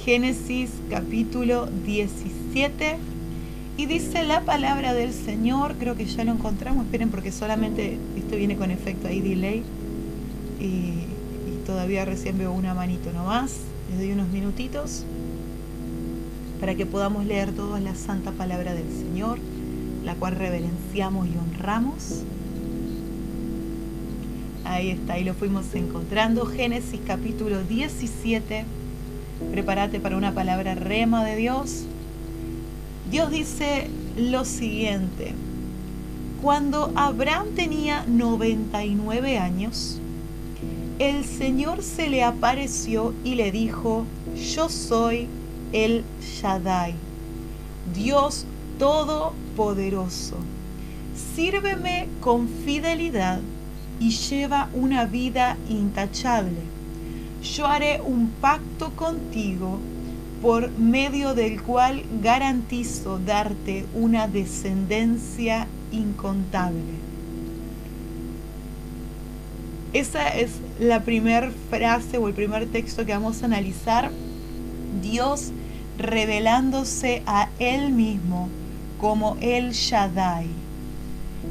Génesis capítulo 17. Y dice la palabra del Señor, creo que ya lo encontramos, esperen porque solamente esto viene con efecto ahí delay. Y todavía recién veo una manito nomás. Les doy unos minutitos para que podamos leer toda la santa palabra del Señor, la cual reverenciamos y honramos. Ahí está, ahí lo fuimos encontrando. Génesis capítulo 17. Prepárate para una palabra rema de Dios. Dios dice lo siguiente: cuando Abraham tenía 99 años, el Señor se le apareció y le dijo: yo soy el Shaddai, Dios Todopoderoso. Sírveme con fidelidad y lleva una vida intachable. Yo haré un pacto contigo por medio del cual garantizo darte una descendencia incontable. Esa es la primera frase o el primer texto que vamos a analizar. Dios revelándose a Él mismo como el Shaddai,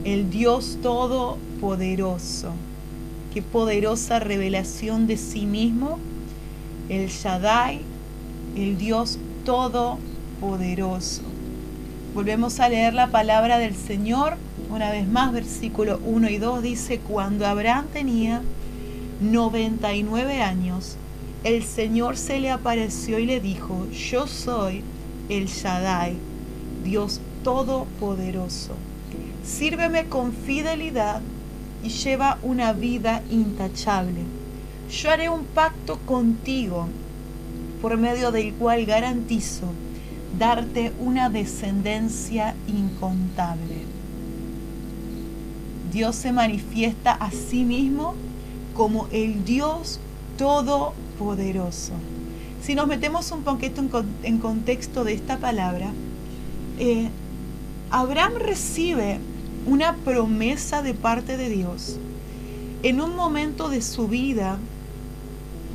el Dios Todopoderoso. Qué poderosa revelación de sí mismo, el Shaddai, el Dios Todopoderoso. Volvemos a leer la palabra del Señor. Una vez más, versículo 1 y 2 dice: cuando Abraham tenía 99 años, el Señor se le apareció y le dijo: yo soy el Shaddai, Dios Todopoderoso. Sírveme con fidelidad y lleva una vida intachable. Yo haré un pacto contigo por medio del cual garantizo darte una descendencia incontable. Dios se manifiesta a sí mismo como el Dios Todopoderoso. Si nos metemos un poquito en contexto de esta palabra, Abraham recibe una promesa de parte de Dios en un momento de su vida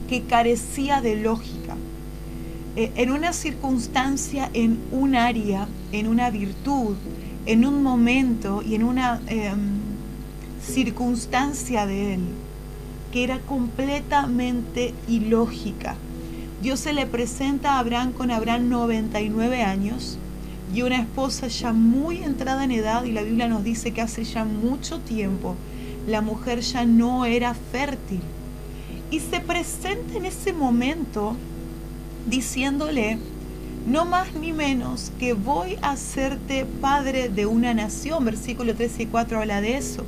que carecía de lógica, en una circunstancia, en un área, en una virtud, en un momento y en una circunstancia de él que era completamente ilógica. Dios se le presenta a Abraham con 99 años y una esposa ya muy entrada en edad, y la Biblia nos dice que hace ya mucho tiempo la mujer ya no era fértil. Y se presenta en ese momento diciéndole, no más ni menos, que voy a hacerte padre de una nación. Versículo 3 y 4 habla de eso.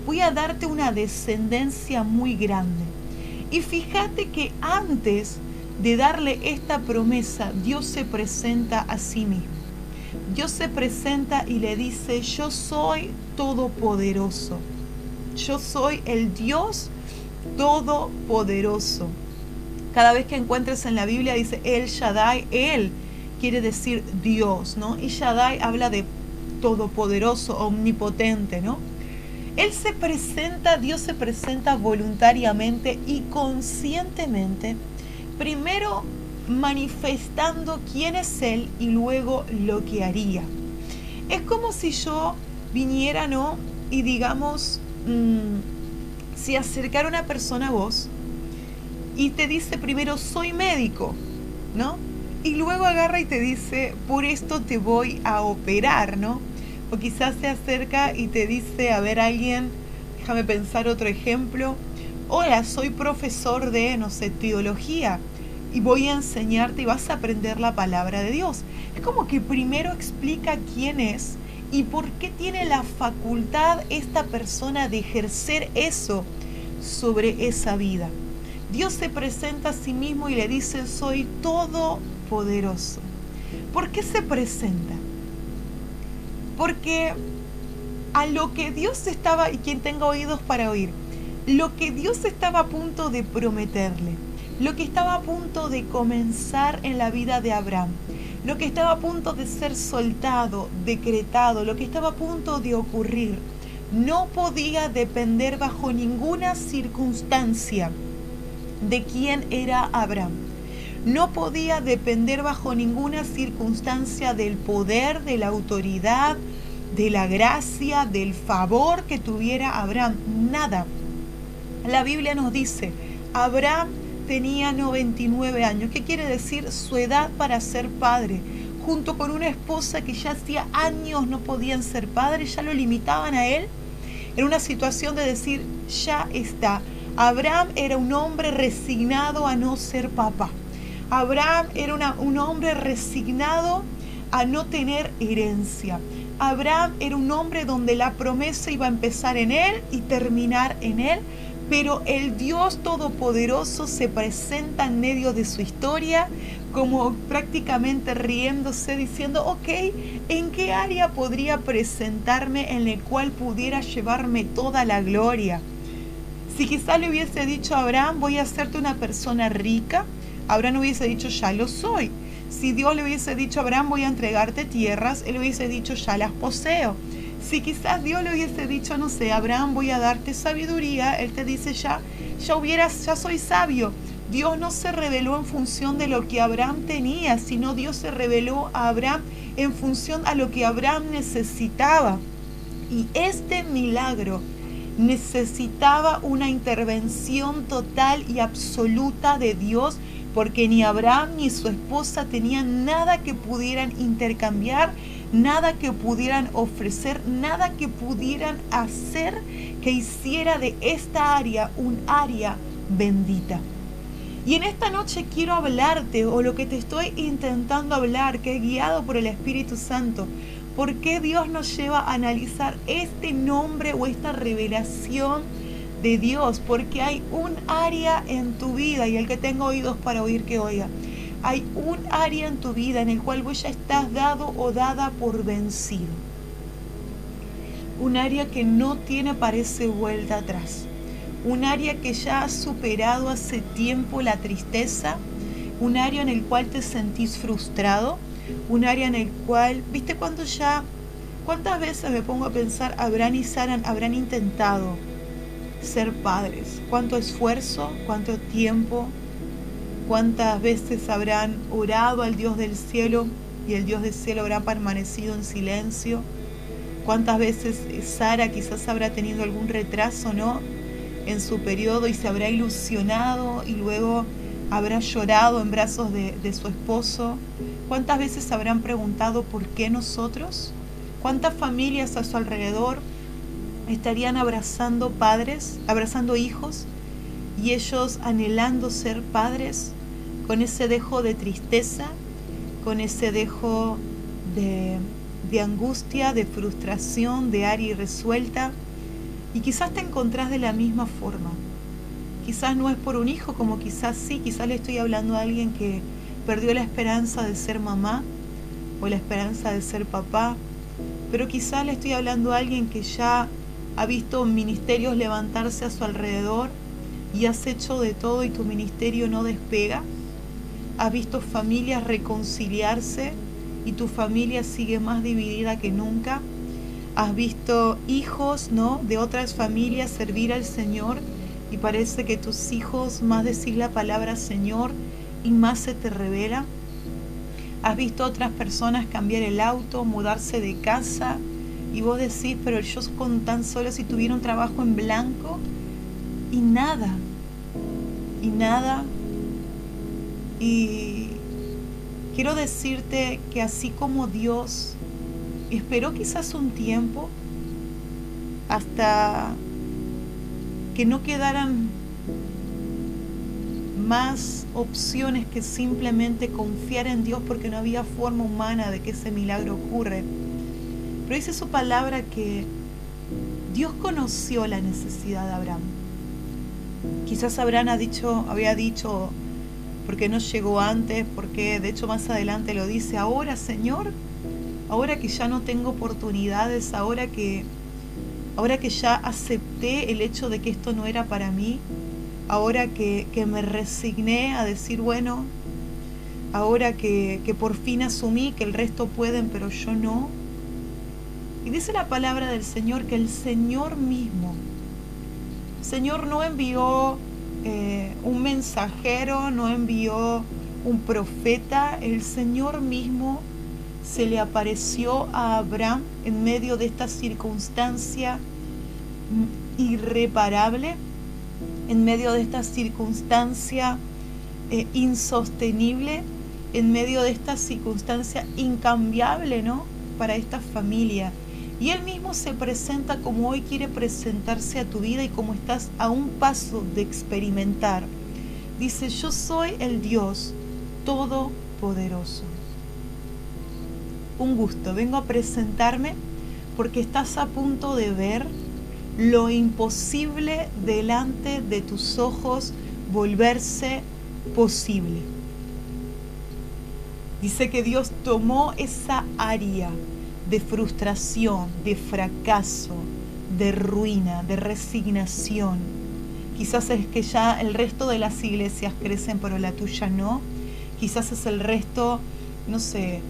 Voy a darte una descendencia muy grande. Y fíjate que antes de darle esta promesa, Dios se presenta a sí mismo. Dios se presenta y le dice: yo soy todopoderoso. Yo soy el Dios Todopoderoso. Cada vez que encuentres en la Biblia dice el Shaddai, Él quiere decir Dios, ¿no? Y Shaddai habla de todopoderoso, omnipotente, ¿no? Él se presenta, Dios se presenta voluntariamente y conscientemente, primero manifestando quién es Él y luego lo que haría. Es como si yo viniera, ¿no? Y digamos, si acercara una persona a vos y te dice primero, soy médico, ¿no? Y luego agarra y te dice, por esto te voy a operar, ¿no? O quizás se acerca y te dice, a ver, alguien, déjame pensar otro ejemplo. Hola, soy profesor de, no sé, teología, y voy a enseñarte y vas a aprender la palabra de Dios. Es como que primero explica quién es y por qué tiene la facultad esta persona de ejercer eso sobre esa vida. Dios se presenta a sí mismo y le dice, soy todopoderoso. ¿Por qué se presenta? Porque a lo que Dios estaba, y quien tenga oídos para oír, lo que Dios estaba a punto de prometerle, lo que estaba a punto de comenzar en la vida de Abraham, lo que estaba a punto de ser soltado, decretado, lo que estaba a punto de ocurrir, no podía depender bajo ninguna circunstancia de quién era Abraham. No podía depender bajo ninguna circunstancia del poder, de la autoridad, de la gracia, del favor que tuviera Abraham. Nada. La Biblia nos dice, Abraham tenía 99 años. ¿Qué quiere decir? Su edad para ser padre. Junto con una esposa que ya hacía años no podían ser padres, ya lo limitaban a él. En una situación de decir, ya está. Abraham era un hombre resignado a no ser papá. Abraham era un hombre resignado a no tener herencia. Abraham era un hombre donde la promesa iba a empezar en él y terminar en él, pero el Dios Todopoderoso se presenta en medio de su historia como prácticamente riéndose, diciendo, ok, ¿en qué área podría presentarme en la cual pudiera llevarme toda la gloria? Si quizás le hubiese dicho a Abraham, voy a hacerte una persona rica, Abraham hubiese dicho, ya lo soy. Si Dios le hubiese dicho a Abraham, voy a entregarte tierras, él hubiese dicho, ya las poseo. Si quizás Dios le hubiese dicho, no sé, Abraham, voy a darte sabiduría, él te dice, ya soy sabio. Dios no se reveló en función de lo que Abraham tenía, sino Dios se reveló a Abraham en función a lo que Abraham necesitaba. Y este milagro necesitaba una intervención total y absoluta de Dios, porque ni Abraham ni su esposa tenían nada que pudieran intercambiar, nada que pudieran ofrecer, nada que pudieran hacer que hiciera de esta área un área bendita. Y en esta noche quiero hablarte, o lo que te estoy intentando hablar, que es guiado por el Espíritu Santo, ¿por qué Dios nos lleva a analizar este nombre o esta revelación de Dios? Porque hay un área en tu vida, y el que tenga oídos para oír que oiga, hay un área en tu vida en el cual vos ya estás dado o dada por vencido. Un área que no tiene, parece, vuelta atrás. Un área que ya has superado hace tiempo la tristeza. Un área en el cual te sentís frustrado. Un área en el cual, ¿viste cuando ya? ¿Cuántas veces me pongo a pensar, Abraham y Sara habrán intentado ser padres? ¿Cuánto esfuerzo? ¿Cuánto tiempo? ¿Cuántas veces habrán orado al Dios del cielo y el Dios del cielo habrá permanecido en silencio? ¿Cuántas veces Sara quizás habrá tenido algún retraso, ¿no?, en su periodo, y se habrá ilusionado y luego habrá llorado en brazos de su esposo? ¿Cuántas veces habrán preguntado por qué nosotros? ¿Cuántas familias a su alrededor estarían abrazando padres, abrazando hijos, y ellos anhelando ser padres, con ese dejo de tristeza, con ese dejo de angustia, de frustración, de área irresuelta? Y quizás te encontrás de la misma forma. Quizás no es por un hijo, como quizás sí, quizás le estoy hablando a alguien que perdió la esperanza de ser mamá o la esperanza de ser papá, pero quizás le estoy hablando a alguien que ya ha visto ministerios levantarse a su alrededor y has hecho de todo y tu ministerio no despega. Has visto familias reconciliarse y tu familia sigue más dividida que nunca. Has visto hijos, ¿no?, de otras familias servir al Señor, y parece que tus hijos más decís la palabra Señor y más se te revela. Has visto otras personas cambiar el auto, mudarse de casa, y vos decís, pero ellos con tan solo si tuvieron trabajo en blanco, y nada. Y quiero decirte que así como Dios esperó quizás un tiempo hasta que no quedaran más opciones que simplemente confiar en Dios, porque no había forma humana de que ese milagro ocurra. Pero dice su palabra que Dios conoció la necesidad de Abraham. Quizás Abraham había dicho, ¿por qué no llegó antes? Porque de hecho más adelante lo dice, ahora Señor, ahora que ya no tengo oportunidades, ahora que ya acepté el hecho de que esto no era para mí, ahora que me resigné a decir, bueno, ahora que por fin asumí que el resto pueden, pero yo no. Y dice la palabra del Señor que el Señor mismo, el Señor no envió un mensajero, no envió un profeta, el Señor mismo se le apareció a Abraham en medio de esta circunstancia irreparable, en medio de esta circunstancia insostenible, en medio de esta circunstancia incambiable, ¿no?, para esta familia. Y Él mismo se presenta como hoy quiere presentarse a tu vida y como estás a un paso de experimentar. Dice: yo soy el Dios Todopoderoso. Un gusto, vengo a presentarme porque estás a punto de ver lo imposible delante de tus ojos volverse posible. Dice que Dios tomó esa área de frustración, de fracaso, de ruina, de resignación. Quizás es que ya el resto de las iglesias crecen, pero la tuya no. Quizás es el resto, no sé,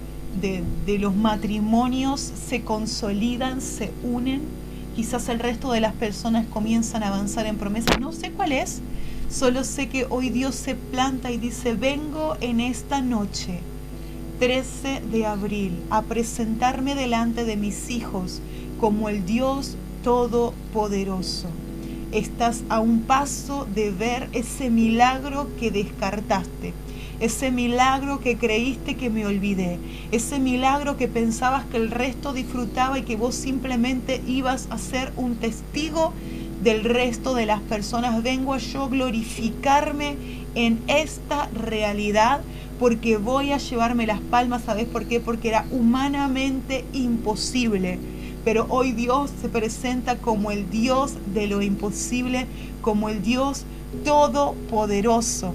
de los matrimonios se consolidan, se unen. Quizás el resto de las personas comienzan a avanzar en promesas. No sé cuál es, solo sé que hoy Dios se planta y dice: vengo en esta noche, 13 de abril, a presentarme delante de mis hijos como el Dios Todopoderoso. Estás a un paso de ver ese milagro que descartaste, ese milagro que creíste que me olvidé, ese milagro que pensabas que el resto disfrutaba y que vos simplemente ibas a ser un testigo del resto de las personas. Vengo a yo glorificarme en esta realidad, porque voy a llevarme las palmas. ¿Sabes por qué? Porque era humanamente imposible. Pero hoy Dios se presenta como el Dios de lo imposible, como el Dios Todopoderoso.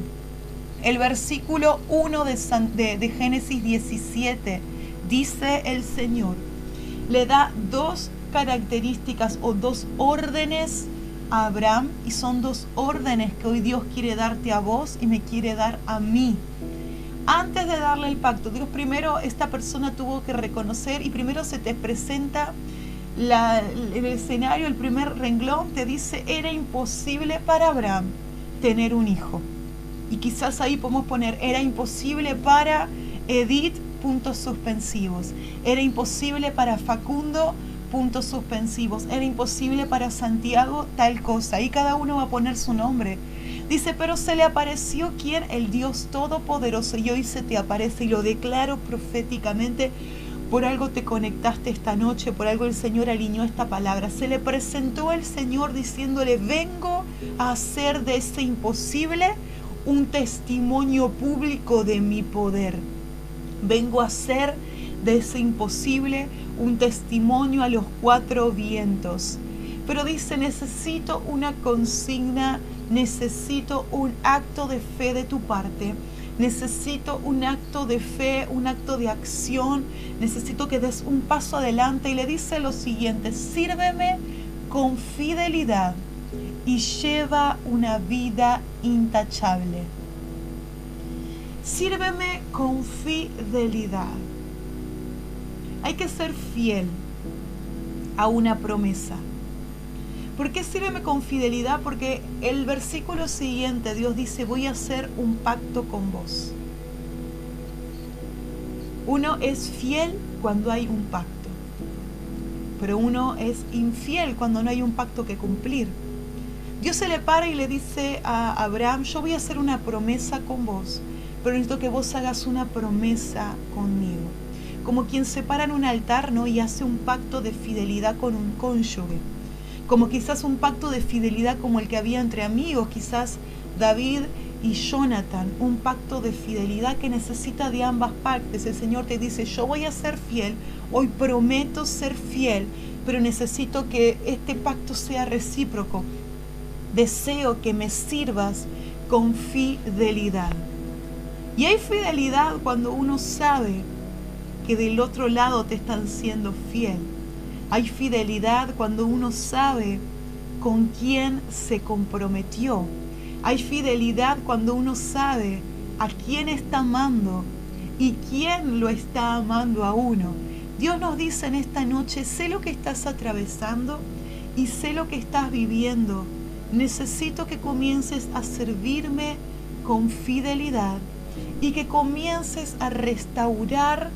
El versículo 1 de Génesis 17 dice el Señor, le da dos características o dos órdenes a Abraham, y son dos órdenes que hoy Dios quiere darte a vos y me quiere dar a mí. Antes de darle el pacto, Dios primero, esta persona tuvo que reconocer, y primero se te presenta el escenario, el primer renglón te dice: era imposible para Abraham tener un hijo. Y quizás ahí podemos poner: era imposible para Edith, puntos suspensivos. Era imposible para Facundo, puntos suspensivos. Era imposible para Santiago tal cosa. Y cada uno va a poner su nombre. Dice: pero se le apareció ¿quién? El Dios Todopoderoso. Y hoy se te aparece, y lo declaro proféticamente. Por algo te conectaste esta noche, por algo el Señor alineó esta palabra. Se le presentó el Señor diciéndole: vengo a hacer de ese imposible un testimonio público de mi poder. Vengo a hacer de ese imposible un testimonio a los cuatro vientos. Pero dice: necesito una consigna, necesito un acto de fe de tu parte. Necesito un acto de fe, un acto de acción. Necesito que des un paso adelante. Y le dice lo siguiente: sírveme con fidelidad y lleva una vida intachable. Sírveme con fidelidad. Hay que ser fiel a una promesa. ¿Por qué sírveme con fidelidad? Porque el versículo siguiente Dios dice: voy a hacer un pacto con vos. Uno es fiel cuando hay un pacto, pero uno es infiel cuando no hay un pacto que cumplir. Dios se le para y le dice a Abraham: yo voy a hacer una promesa con vos, pero necesito que vos hagas una promesa conmigo. Como quien se para en un altar, ¿no?, y hace un pacto de fidelidad con un cónyuge. Como quizás un pacto de fidelidad como el que había entre amigos, quizás David y Jonathan, un pacto de fidelidad que necesita de ambas partes. El Señor te dice: yo voy a ser fiel, hoy prometo ser fiel, pero necesito que este pacto sea recíproco. Deseo que me sirvas con fidelidad. Y hay fidelidad cuando uno sabe que del otro lado te están siendo fiel. Hay fidelidad cuando uno sabe con quién se comprometió. Hay fidelidad cuando uno sabe a quién está amando y quién lo está amando a uno. Dios nos dice en esta noche: sé lo que estás atravesando y sé lo que estás viviendo. Necesito que comiences a servirme con fidelidad. y que comiences a restaurar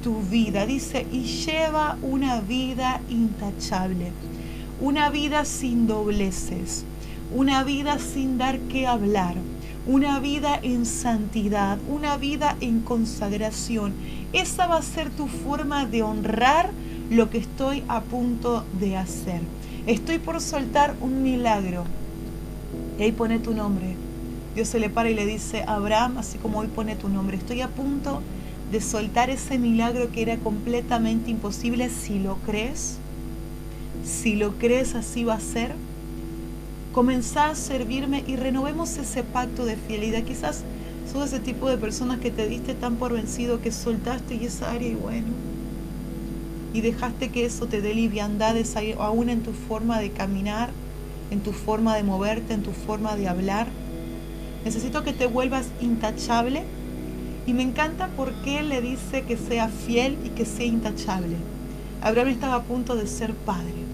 tu vida. Dice, y lleva una vida intachable, una vida sin dobleces, una vida sin dar que hablar, una vida en santidad, una vida en consagración. Esa va a ser tu forma de honrar lo que estoy a punto de hacer. Estoy por soltar un milagro. Y ahí pone tu nombre. Dios se le para y le dice, Abraham, así como hoy pone tu nombre, estoy a punto de soltar ese milagro que era completamente imposible. Si lo crees, así va a ser. Comenzá a servirme y renovemos ese pacto de fidelidad. Quizás sos ese tipo de personas que te diste tan por vencido que soltaste y esa área y bueno, y dejaste que eso te dé liviandades aún en tu forma de caminar, en tu forma de moverte, en tu forma de hablar. Necesito que te vuelvas intachable. Y me encanta porque él le dice que sea fiel y que sea intachable. Abraham estaba a punto de ser padre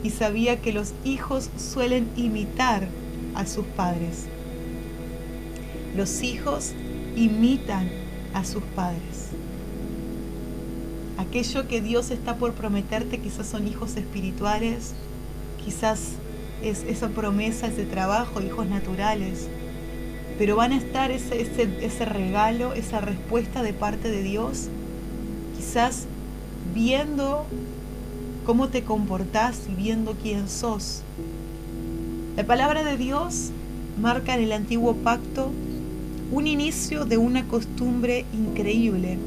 y sabía que los hijos suelen imitar a sus padres. Los hijos imitan a sus padres. Aquello que Dios está por prometerte quizás son hijos espirituales, quizás es esa promesa, ese trabajo, hijos naturales. Pero van a estar ese regalo, esa respuesta de parte de Dios, quizás viendo cómo te comportás y viendo quién sos. La palabra de Dios marca en el antiguo pacto un inicio de una costumbre increíble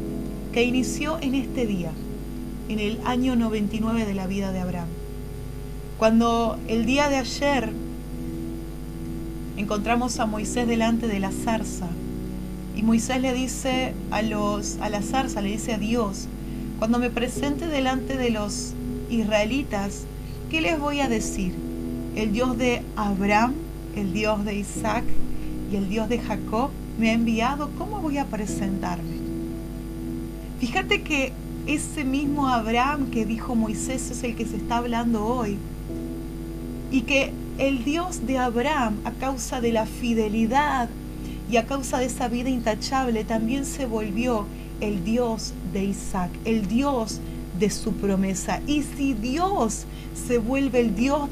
que inició en este día, en el año 99 de la vida de Abraham. Cuando el día de ayer encontramos a Moisés delante de la zarza y Moisés le dice a la zarza, le dice a Dios, cuando me presente delante de los israelitas, ¿qué les voy a decir? El Dios de Abraham, el Dios de Isaac y el Dios de Jacob me ha enviado. ¿Cómo voy a presentarme? Fíjate que ese mismo Abraham que dijo Moisés es el que se está hablando hoy, y que el Dios de Abraham, a causa de la fidelidad y a causa de esa vida intachable, también se volvió el Dios de Isaac, el Dios de su promesa. Y si Dios se vuelve el Dios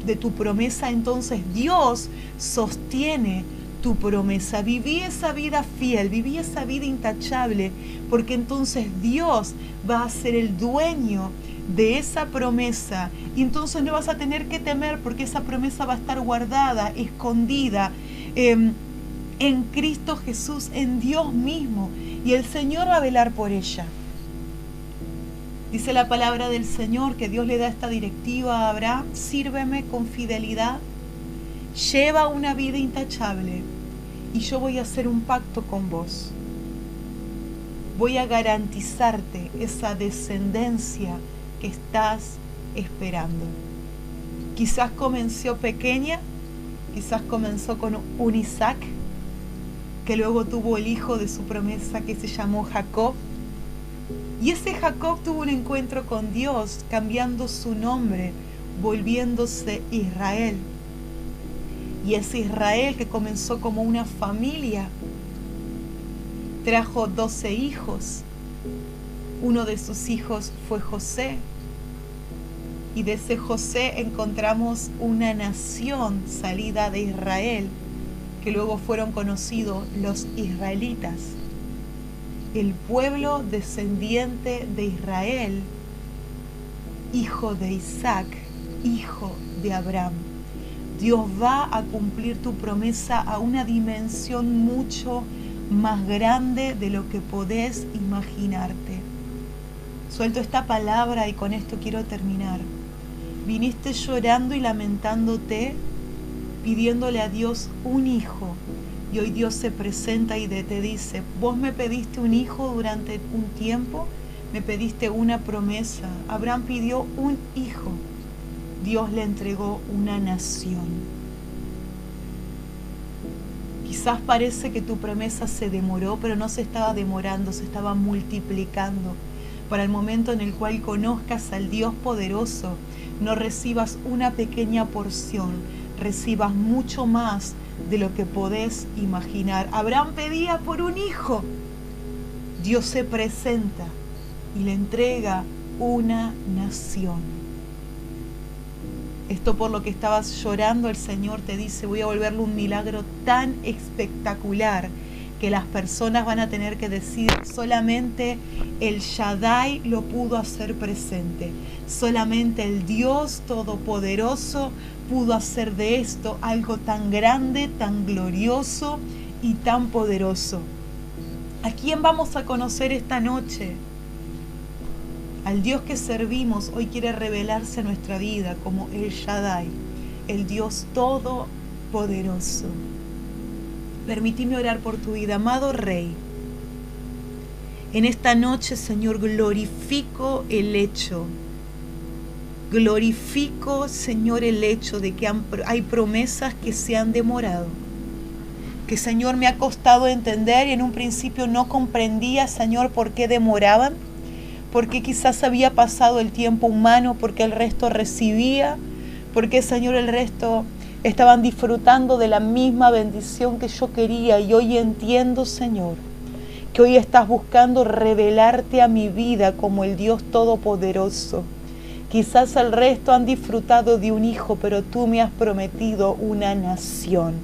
de tu promesa, entonces Dios sostiene tu promesa. Viví esa vida fiel, viví esa vida intachable, porque entonces Dios va a ser el dueño de esa promesa, y entonces no vas a tener que temer, porque esa promesa va a estar guardada, escondida en Cristo Jesús, en Dios mismo, y el Señor va a velar por ella. Dice la palabra del Señor que Dios le da esta directiva a Abraham: sírveme con fidelidad, lleva una vida intachable y yo voy a hacer un pacto con vos. Voy a garantizarte esa descendencia que estás esperando. Quizás comenzó pequeña, quizás comenzó con un Isaac, que luego tuvo el hijo de su promesa que se llamó Jacob. Y ese Jacob tuvo un encuentro con Dios, cambiando su nombre, volviéndose Israel. Y ese Israel, que comenzó como una familia, trajo 12 hijos. Uno de sus hijos fue José. Y de ese José encontramos una nación salida de Israel, que luego fueron conocidos los israelitas. El pueblo descendiente de Israel, hijo de Isaac, hijo de Abraham. Dios va a cumplir tu promesa a una dimensión mucho más grande de lo que podés imaginarte. Suelto esta palabra y con esto quiero terminar. Viniste llorando y lamentándote, pidiéndole a Dios un hijo. Y hoy Dios se presenta y te dice: vos me pediste un hijo durante un tiempo, me pediste una promesa. Abraham pidió un hijo. Dios le entregó una nación. Quizás parece que tu promesa se demoró, pero no se estaba demorando, se estaba multiplicando. Para el momento en el cual conozcas al Dios poderoso, no recibas una pequeña porción, recibas mucho más de lo que podés imaginar. Abraham pedía por un hijo. Dios se presenta y le entrega una nación. Esto por lo que estabas llorando, el Señor te dice, voy a volverle un milagro tan espectacular que las personas van a tener que decir, solamente el Shaddai lo pudo hacer presente. Solamente el Dios Todopoderoso pudo hacer de esto algo tan grande, tan glorioso y tan poderoso. ¿A quién vamos a conocer esta noche? Al Dios que servimos hoy quiere revelarse en nuestra vida como el Shaddai, el Dios Todopoderoso. Permíteme orar por tu vida, amado Rey. En esta noche, Señor, glorifico el hecho. Glorifico, Señor, el hecho de que hay promesas que se han demorado. Que, Señor, me ha costado entender y en un principio no comprendía, Señor, por qué demoraban. Porque quizás había pasado el tiempo humano, porque el resto recibía, porque, Señor, el resto estaban disfrutando de la misma bendición que yo quería. Y hoy entiendo, Señor, que hoy estás buscando revelarte a mi vida como el Dios Todopoderoso. Quizás el resto han disfrutado de un hijo, pero tú me has prometido una nación.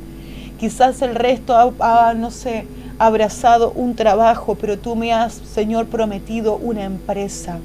Quizás el resto ha abrazado un trabajo, pero tú me has, Señor, prometido una empresa.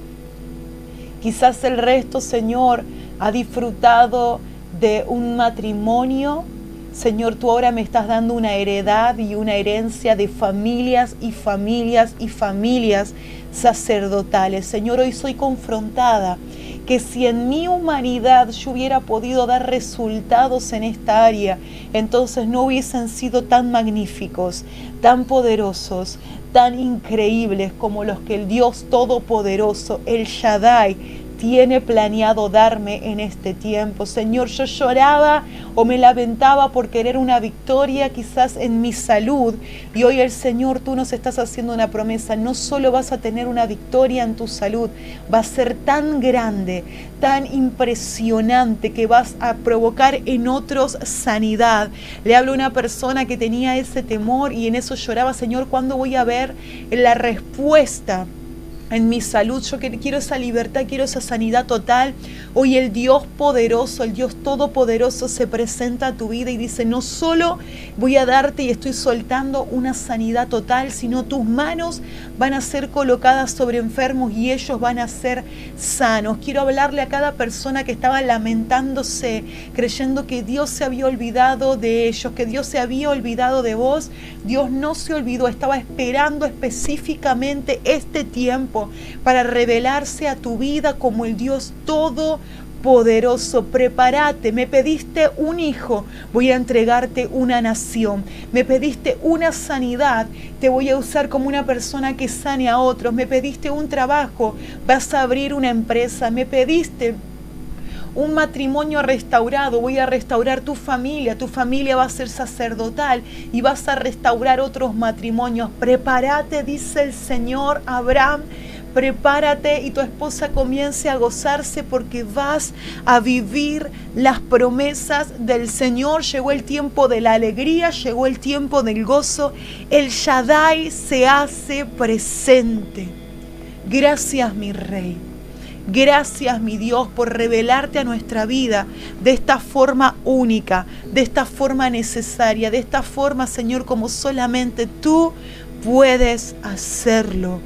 Quizás el resto, Señor, ha disfrutado de un matrimonio. Señor, tú ahora me estás dando una heredad y una herencia de familias y familias y familias sacerdotales. Señor, hoy soy confrontada que si en mi humanidad yo hubiera podido dar resultados en esta área, entonces no hubiesen sido tan magníficos, tan poderosos, tan increíbles como los que el Dios Todopoderoso, el Shaddai, tiene planeado darme en este tiempo. Señor, yo lloraba o me lamentaba por querer una victoria quizás en mi salud, y hoy el Señor, tú nos estás haciendo una promesa. No solo vas a tener una victoria en tu salud, va a ser tan grande, tan impresionante que vas a provocar en otros sanidad. Le hablo a una persona que tenía ese temor y en eso lloraba, Señor, ¿cuándo voy a ver la respuesta en mi salud? Yo quiero esa libertad, quiero esa sanidad total. Hoy el Dios poderoso, el Dios Todopoderoso se presenta a tu vida y dice, no solo voy a darte y estoy soltando una sanidad total, sino tus manos van a ser colocadas sobre enfermos y ellos van a ser sanos. Quiero hablarle a cada persona que estaba lamentándose, creyendo que Dios se había olvidado de ellos, que Dios se había olvidado de vos. Dios no se olvidó, estaba esperando específicamente este tiempo para revelarse a tu vida como el Dios Todopoderoso. Prepárate, me pediste un hijo, voy a entregarte una nación. Me pediste una sanidad, te voy a usar como una persona que sane a otros. Me pediste un trabajo, vas a abrir una empresa. Me pediste un matrimonio restaurado, voy a restaurar tu familia va a ser sacerdotal y vas a restaurar otros matrimonios. Prepárate, dice el Señor a Abraham, prepárate y tu esposa comience a gozarse porque vas a vivir las promesas del Señor. Llegó el tiempo de la alegría, llegó el tiempo del gozo. El Shaddai se hace presente. Gracias, mi Rey. Gracias, mi Dios, por revelarte a nuestra vida de esta forma única, de esta forma necesaria, de esta forma, Señor, como solamente tú puedes hacerlo.